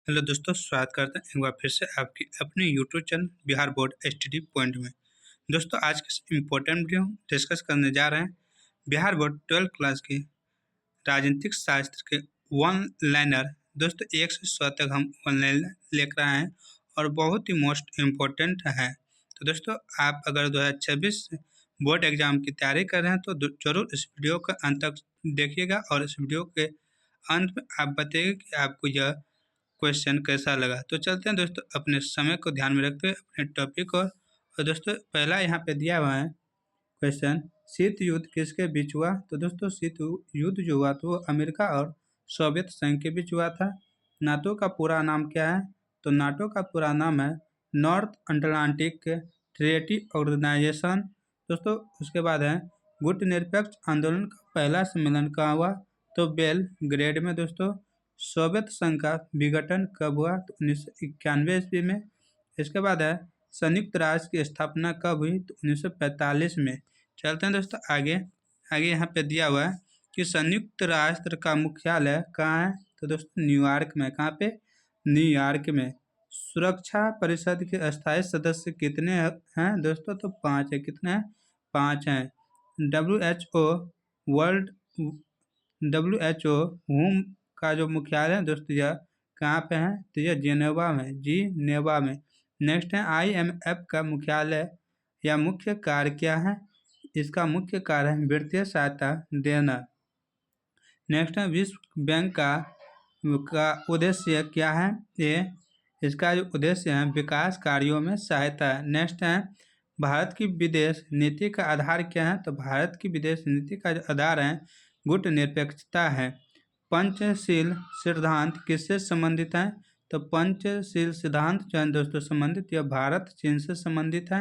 Hello दोस्तों, स्वागत करते हैं एक बार फिर से आपकी अपने YouTube channel Bihar board STD point में। दोस्तों, आज के इम्पोर्टेंट वीडियो डिस्कस करने जा रहे हैं बिहार बोर्ड 12th क्लास की राजनीतिक शास्त्र के वन लाइनर। दोस्तों, 1 से 100 तक हम वन लाइनर लेकर आए हैं और बहुत ही मोस्ट इम्पोर्टेंट है। तो दोस्तों, आप अगर 2026 बोर्ड एग्जाम की तैयारी कर रहे हैं तो जरूर इस वीडियो का अंत तक देखिएगा और इस वीडियो के अंत में आप बताइए कि आपको यह क्वेश्चन कैसा लगा। तो चलते हैं दोस्तों, अपने समय को ध्यान में रखते हुए अपने टॉपिक और दोस्तों पहला यहाँ पे दिया हुआ है क्वेश्चन, शीत युद्ध किसके बीच हुआ। तो दोस्तों, शीत युद्ध जो हुआ तो वो अमेरिका और सोवियत संघ के बीच हुआ था। नाटो का पूरा नाम क्या है। तो नाटो का पूरा नाम है नॉर्थ अटलांटिक ट्रीटी ऑर्गेनाइजेशन। दोस्तों, उसके बाद है गुटनिरपेक्ष आंदोलन का पहला सम्मेलन कहाँ हुआ। तो बेलग्रेड में। दोस्तों, सोवियत संघ का विघटन कब हुआ। तो 1991 ईस्वी में। इसके बाद है संयुक्त राष्ट्र की स्थापना कब हुई। तो 1945 में। चलते हैं दोस्तों आगे। यहाँ पे दिया हुआ है कि संयुक्त राष्ट्र का मुख्यालय कहाँ है। तो दोस्तों न्यूयॉर्क में। कहाँ पे? न्यूयॉर्क में। सुरक्षा परिषद के स्थायी सदस्य कितने हैं दोस्तों। तो 5 है। कितने हैं? 5 हैं। WHO वर्ल्ड WHO होम का जो मुख्यालय है दोस्तों यह कहाँ पे है। तो यह जिनेवा में। जिनेवा में। नेक्स्ट है IMF का मुख्यालय या मुख्य कार्य क्या है। इसका मुख्य कार्य है वित्तीय सहायता देना। नेक्स्ट है विश्व बैंक का उद्देश्य क्या है। ये इसका जो उद्देश्य है विकास कार्यों में सहायता है। नेक्स्ट है भारत की विदेश नीति का आधार क्या है। तो भारत की विदेश नीति का जो आधार है गुटनिरपेक्षता है। पंचशील सिद्धांत किससे संबंधित है। तो पंचशील सिद्धांत जो है दोस्तों संबंधित यह भारत चीन से संबंधित है।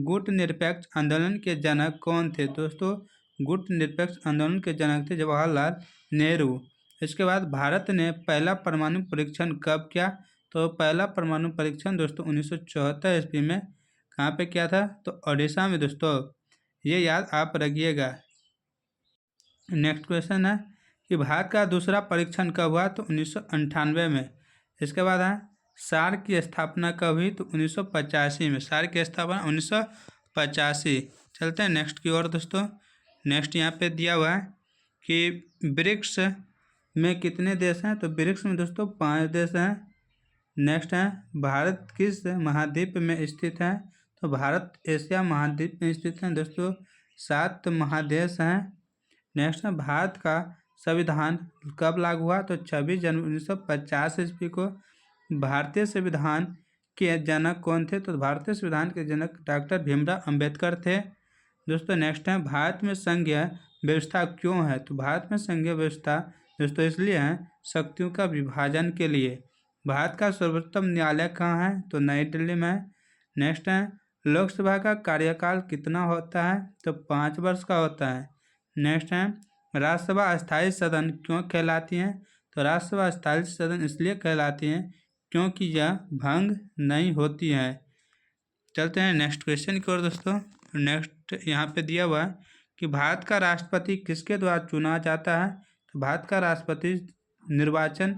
गुटनिरपेक्ष आंदोलन के जनक कौन थे। दोस्तों, गुटनिरपेक्ष आंदोलन के जनक थे जवाहरलाल नेहरू। इसके बाद भारत ने पहला परमाणु परीक्षण कब किया। तो पहला परमाणु परीक्षण दोस्तों 1974 ईस्वी में कहाँ पे किया था। तो ओडिशा में। दोस्तों ये याद आप रखिएगा। नेक्स्ट क्वेश्चन है कि भारत का दूसरा परीक्षण कब हुआ। तो 1998 में। इसके बाद है सार्क की स्थापना कब हुई। तो 1985 में। सार्क की स्थापना 1985। चलते हैं नेक्स्ट की ओर दोस्तों। नेक्स्ट यहाँ पे दिया हुआ है कि ब्रिक्स में कितने देश हैं। तो ब्रिक्स में दोस्तों 5 देश हैं। नेक्स्ट है भारत किस महाद्वीप में स्थित है। तो भारत एशिया महाद्वीप में स्थित है। दोस्तों 7 महादेश हैं। नेक्स्ट है भारत का संविधान कब लागू हुआ। तो 26 जनवरी 1950 ईस्वी को। भारतीय संविधान के जनक कौन थे। तो भारतीय संविधान के जनक डॉक्टर भीमराव अंबेडकर थे। दोस्तों नेक्स्ट है भारत में संघीय व्यवस्था क्यों है। तो भारत में संघीय व्यवस्था दोस्तों इसलिए है शक्तियों का विभाजन के लिए। भारत का सर्वोच्चतम न्यायालय कहाँ है। तो नई दिल्ली में है। नेक्स्ट है लोकसभा का कार्यकाल कितना होता है। तो 5 वर्ष का होता है। नेक्स्ट है राज्यसभा अस्थायी सदन क्यों कहलाती हैं। तो राज्यसभा अस्थायी सदन इसलिए कहलाती हैं क्योंकि यह भंग नहीं होती है। चलते हैं नेक्स्ट क्वेश्चन की ओर दोस्तों। नेक्स्ट यहाँ पे दिया हुआ है कि भारत का राष्ट्रपति किसके द्वारा चुना जाता है। तो भारत का राष्ट्रपति निर्वाचन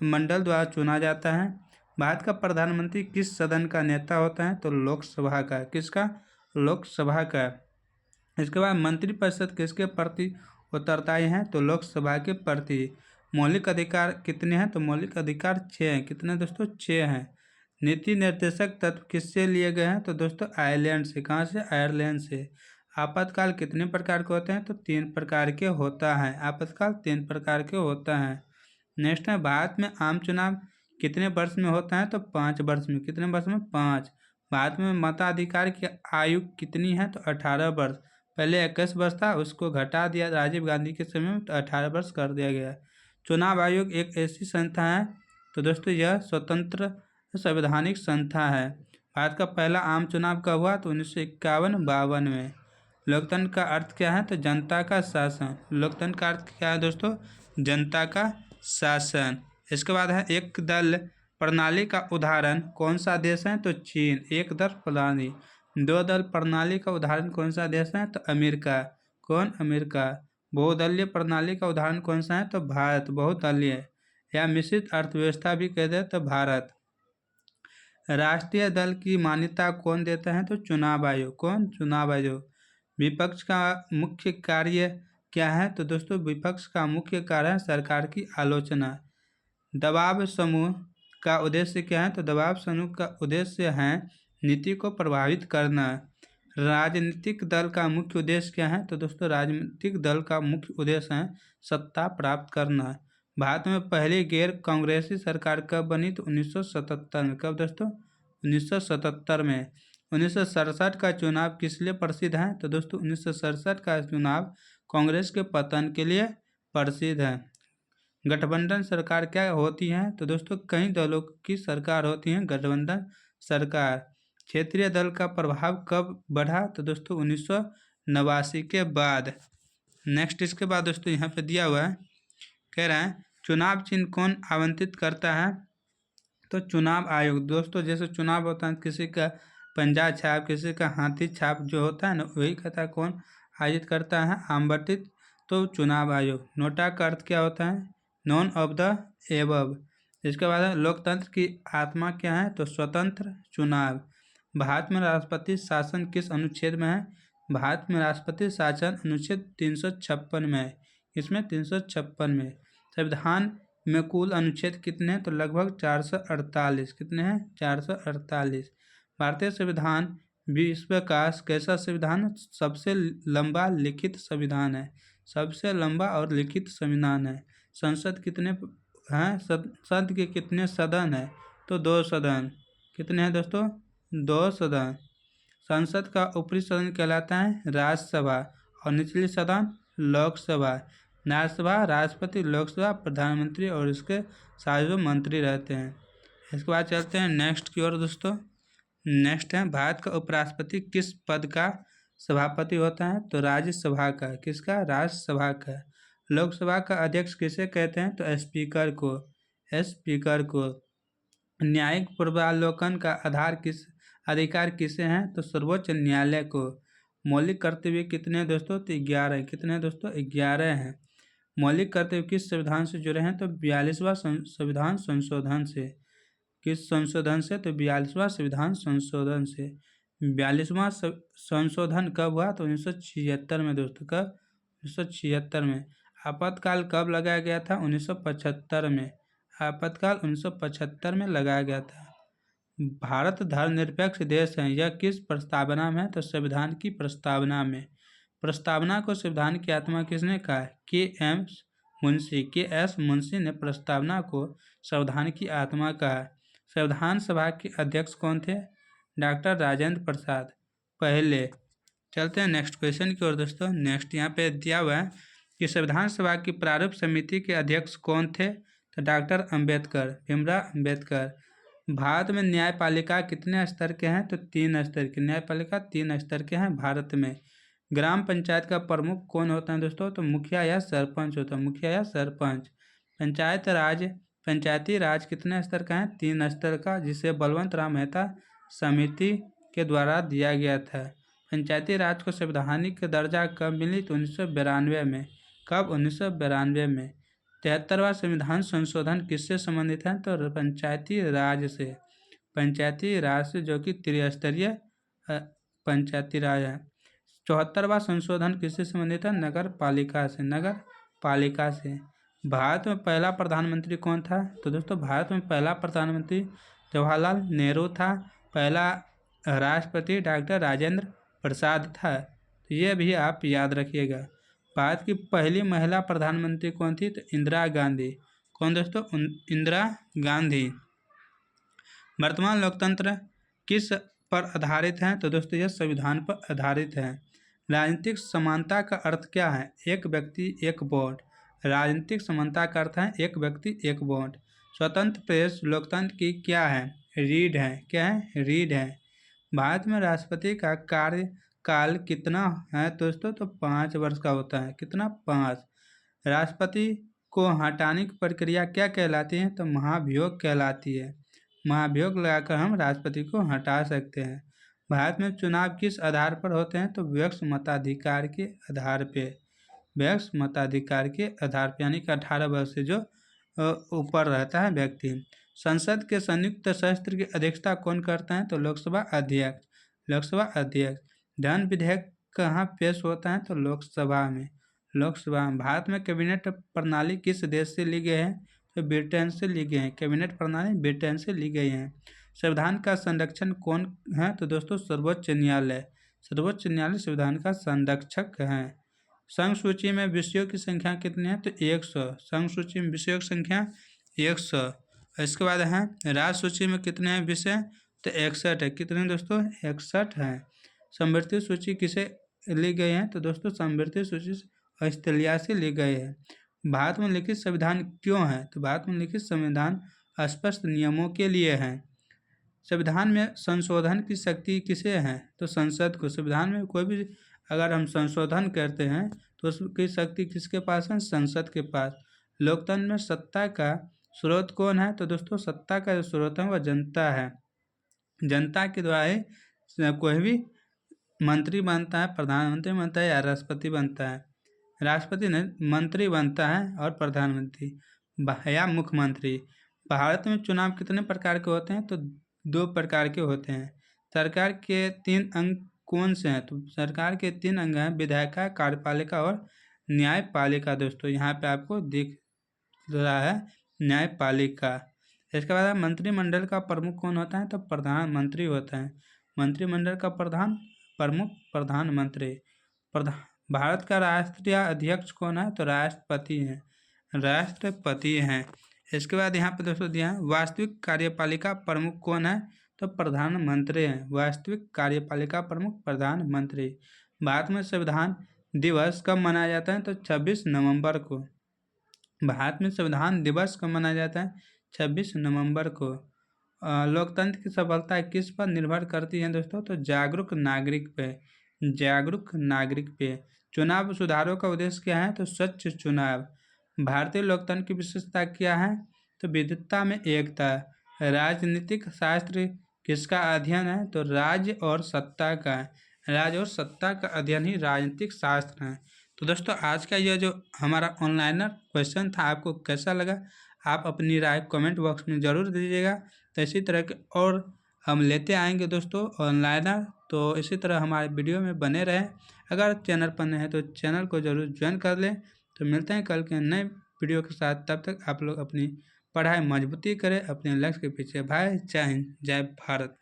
मंडल द्वारा चुना जाता है। भारत का प्रधानमंत्री किस सदन का नेता होता है। तो लोकसभा का। किसका? लोकसभा का। इसके बाद मंत्रिपरिषद किसके प्रति उत्तरदायी हैं। तो लोकसभा के प्रति। मौलिक अधिकार कितने हैं। तो मौलिक अधिकार 6 हैं। कितने दोस्तों? 6 हैं। नीति निर्देशक तत्व किससे लिए गए हैं। तो दोस्तों आयरलैंड से। कहाँ से? आयरलैंड से। आपातकाल कितने प्रकार के होते हैं। तो 3 प्रकार के होता है। आपातकाल 3 प्रकार के होता है। नेक्स्ट है भारत में आम चुनाव कितने वर्ष में होता है। तो 5 वर्ष में। कितने वर्ष में? 5। भारत में मताधिकार की आयु कितनी है। तो 18 वर्ष। पहले 21 वर्ष था, उसको घटा दिया राजीव गांधी के समय में, तो 18 वर्ष कर दिया गया। चुनाव आयोग एक ऐसी संस्था है तो दोस्तों यह स्वतंत्र संवैधानिक संस्था है। भारत का पहला आम चुनाव कब हुआ। तो 1951-52 में। लोकतंत्र का अर्थ क्या है। तो जनता का शासन। लोकतंत्र का अर्थ क्या है दोस्तों? जनता का शासन। इसके बाद है एक दल प्रणाली का उदाहरण कौन सा देश है। तो चीन। एक दल प्रणाली। 2 दल प्रणाली का उदाहरण कौन सा देश है। तो अमेरिका। कौन? अमेरिका। बहुदलीय प्रणाली का उदाहरण कौन सा है। तो भारत। बहुदलीय। या मिश्रित अर्थव्यवस्था भी कहते हैं तो भारत। राष्ट्रीय दल की मान्यता कौन देता है तो चुनाव आयोग। कौन? चुनाव आयोग। विपक्ष का मुख्य कार्य क्या है तो दोस्तों विपक्ष का मुख्य कार्य है सरकार की आलोचना। दबाव समूह का उद्देश्य क्या है तो दबाव समूह का उद्देश्य है नीति को प्रभावित करना। राजनीतिक दल का मुख्य उद्देश्य क्या है तो दोस्तों राजनीतिक दल का मुख्य उद्देश्य है सत्ता प्राप्त करना। भारत में पहली गैर कांग्रेसी सरकार कब बनी तो 1977 में। कब दोस्तों? 1977 में। 1967 का चुनाव किस लिए प्रसिद्ध है तो दोस्तों 1967 का चुनाव कांग्रेस के पतन के लिए प्रसिद्ध है। गठबंधन सरकार क्या होती है तो दोस्तों कई दलों की सरकार होती है गठबंधन सरकार। क्षेत्रीय दल का प्रभाव कब बढ़ा तो दोस्तों 1989 के बाद। नेक्स्ट इसके बाद दोस्तों यहाँ पे दिया हुआ है, कह रहा है चुनाव चिन्ह कौन आवंटित करता है तो चुनाव आयोग। दोस्तों जैसे चुनाव होता है किसी का पंजा छाप, किसी का हाथी छाप जो होता है ना, वही कहता है कौन आयोजित करता है आवंटित तो चुनाव आयोग। नोटा का अर्थ क्या होता है? None of the above. इसके बाद लोकतंत्र की आत्मा क्या है तो स्वतंत्र चुनाव। भारत में राष्ट्रपति शासन किस अनुच्छेद में है? भारत में राष्ट्रपति शासन अनुच्छेद 356 में है। इसमें 356 में। संविधान में कुल अनुच्छेद कितने हैं तो लगभग 448। कितने हैं? 448। भारतीय संविधान विश्व का कैसा संविधान? सबसे लंबा लिखित संविधान है। सबसे लंबा और लिखित संविधान है। संसद कितने हैं? संसद के कितने सदन हैं तो 2 सदन। कितने हैं दोस्तों? 2 सदन। संसद का ऊपरी सदन कहलाता है राज्यसभा और निचली सदन लोकसभा। राज्यसभा राष्ट्रपति, लोकसभा प्रधानमंत्री और इसके सारे मंत्री रहते हैं। इसके बाद चलते हैं नेक्स्ट की ओर दोस्तों। नेक्स्ट है भारत का उपराष्ट्रपति किस पद का सभापति होता है तो राज्यसभा का। किसका? राज्यसभा का। लोकसभा का अध्यक्ष किसे कहते हैं तो स्पीकर को। स्पीकर को। न्यायिक पूर्वावलोकन का अधिकार किसे हैं तो सर्वोच्च न्यायालय को। मौलिक कर्तव्य कितने हैं दोस्तों तो 11। कितने हैं दोस्तों? 11 हैं। मौलिक कर्तव्य किस संविधान से जुड़े हैं तो 42वां संविधान संशोधन से। किस संशोधन से तो 42वां संविधान संशोधन से। 42वां संशोधन कब हुआ तो 1976 में दोस्तों। कब? 1976 में। आपातकाल कब लगाया गया था? 1975 में। आपातकाल 1975 में लगाया गया था। भारत धर्मनिरपेक्ष देश है, यह किस प्रस्तावना में है तो संविधान की प्रस्तावना में। प्रस्तावना को संविधान की आत्मा किसने कहा है? के एस मुंशी ने प्रस्तावना को संविधान की आत्मा कहा। संविधान सभा के अध्यक्ष कौन थे? डॉक्टर राजेंद्र प्रसाद पहले। चलते हैं नेक्स्ट क्वेश्चन की ओर दोस्तों। नेक्स्ट यहाँ पे दिया हुआ है कि संविधान सभा की प्रारूप समिति के अध्यक्ष कौन थे तो डॉक्टर अंबेडकर, भीमराव अंबेडकर। भारत में न्यायपालिका कितने स्तर के हैं तो 3 स्तर के। न्यायपालिका 3 स्तर के हैं भारत में। ग्राम पंचायत का प्रमुख कौन होता है दोस्तों तो मुखिया या सरपंच होता है। मुखिया या सरपंच। पंचायती राज कितने स्तर का है? 3 स्तर का, जिसे बलवंत राम मेहता समिति के द्वारा दिया गया था। पंचायती राज को संवैधानिक दर्जा कब मिली तो 1992 में। कब? 1992 में। 73वां संविधान संशोधन किससे संबंधित है तो पंचायती राज से। पंचायती राज से, जो कि त्रिस्तरीय पंचायती राज है। 74वां संशोधन किससे संबंधित है? नगर पालिका से। नगर पालिका से। भारत में पहला प्रधानमंत्री कौन था तो दोस्तों भारत में पहला प्रधानमंत्री जवाहरलाल नेहरू था। पहला राष्ट्रपति डॉक्टर राजेंद्र प्रसाद था। तो ये भी आप याद रखिएगा। भारत की पहली महिला प्रधानमंत्री कौन थी तो इंदिरा गांधी। कौन दोस्तों? इंदिरा गांधी। वर्तमान लोकतंत्र किस पर आधारित है तो दोस्तों यह संविधान पर आधारित है। राजनीतिक समानता का अर्थ क्या है? एक व्यक्ति एक वोट। राजनीतिक समानता का अर्थ है एक व्यक्ति एक वोट। स्वतंत्र प्रेस लोकतंत्र की क्या है? रीढ़ है। क्या है? रीढ़ है। भारत में राष्ट्रपति का कार्यकाल कितना है दोस्तों तो 5 वर्ष का होता है। कितना? 5। राष्ट्रपति को हटाने की प्रक्रिया क्या कहलाती है तो महाभियोग कहलाती है। महाभियोग लगाकर हम राष्ट्रपति को हटा सकते हैं। भारत में चुनाव किस आधार पर होते हैं तो व्यक्ति मताधिकार के आधार पे। व्यक्ति मताधिकार के आधार पे, यानी कि 18 वर्ष से जो ऊपर रहता है व्यक्ति। संसद के संयुक्त सत्र की अध्यक्षता कौन करता है? तो लोकसभा अध्यक्ष। लोकसभा अध्यक्ष। धन विधेयक कहाँ पेश होता है? तो लोकसभा में। लोकसभा में। भारत में कैबिनेट प्रणाली किस देश से ली गई है? तो ब्रिटेन से ली गई है। कैबिनेट प्रणाली ब्रिटेन से ली गई है। संविधान का संरक्षण कौन है? तो दोस्तों सर्वोच्च न्यायालय। सर्वोच्च न्यायालय संविधान का संरक्षक है। संघ सूची में विषयों की संख्या कितनी है? तो 100। संघ सूची में विषयों की संख्या 100। इसके बाद है राज्य सूची में कितने हैं विषय? तो 61 है। कितने दोस्तों? 61 है। समवर्ती सूची किसे ली गई है? तो दोस्तों समवर्ती सूची ऑस्ट्रेलिया से ली गई है। भारत में लिखित संविधान क्यों है? तो भारत में लिखित संविधान स्पष्ट नियमों के लिए है। संविधान में संशोधन की शक्ति किसे है? तो संसद को। संविधान में कोई भी अगर हम संशोधन करते हैं तो उसकी शक्ति किसके पास है? संसद के पास। लोकतंत्र में सत्ता का स्रोत कौन है? तो दोस्तों सत्ता का जो स्रोत है वह जनता है। जनता के द्वारा ही कोई भी मंत्री बनता है, प्रधानमंत्री बनता है या राष्ट्रपति बनता है। राष्ट्रपति नहीं, मंत्री बनता है और प्रधानमंत्री या मुख्यमंत्री। भारत में चुनाव कितने प्रकार के होते हैं? तो 2 प्रकार के होते हैं। सरकार के 3 अंग कौन से हैं? तो सरकार के 3 अंग हैं विधायिका, कार्यपालिका और न्यायपालिका। दोस्तों यहाँ पे आपको दिख रहा है न्यायपालिका। इसके बाद मंत्रिमंडल का प्रमुख कौन होता है? तो प्रधानमंत्री होता है। मंत्रिमंडल का प्रमुख प्रधानमंत्री। भारत का राष्ट्रीय अध्यक्ष कौन है? तो राष्ट्रपति हैं। राष्ट्रपति हैं। इसके बाद यहाँ पे दोस्तों दिया है वास्तविक कार्यपालिका प्रमुख कौन है? तो प्रधानमंत्री हैं। वास्तविक कार्यपालिका प्रमुख प्रधानमंत्री। भारत में संविधान दिवस कब मनाया जाता है? तो 26 नवंबर को। भारत में संविधान दिवस कब मनाया जाता है? 26 नवंबर को। लोकतंत्र की सफलता किस पर निर्भर करती है दोस्तों? तो जागरूक नागरिक पे। जागरूक नागरिक पे। चुनाव सुधारों का उद्देश्य क्या है? तो स्वच्छ चुनाव। भारतीय लोकतंत्र की विशेषता क्या है? तो विविधता में एकता। राजनीतिक शास्त्र किसका अध्ययन है? तो राज्य और सत्ता का। राज्य और सत्ता का अध्ययन ही राजनीतिक शास्त्र है। तो दोस्तों आज का यह जो हमारा ऑनलाइनर क्वेश्चन था आपको कैसा लगा? आप अपनी राय कमेंट बॉक्स में ज़रूर दीजिएगा। तो इसी तरह के और हम लेते आएंगे दोस्तों ऑनलाइनर। तो इसी तरह हमारे वीडियो में बने रहें। अगर चैनल पर नए हैं तो चैनल को ज़रूर ज्वाइन कर लें। तो मिलते हैं कल के नए वीडियो के साथ। तब तक आप लोग अपनी पढ़ाई मजबूती करें, अपने लक्ष्य के पीछे भाई। जय हिंद, जय भारत।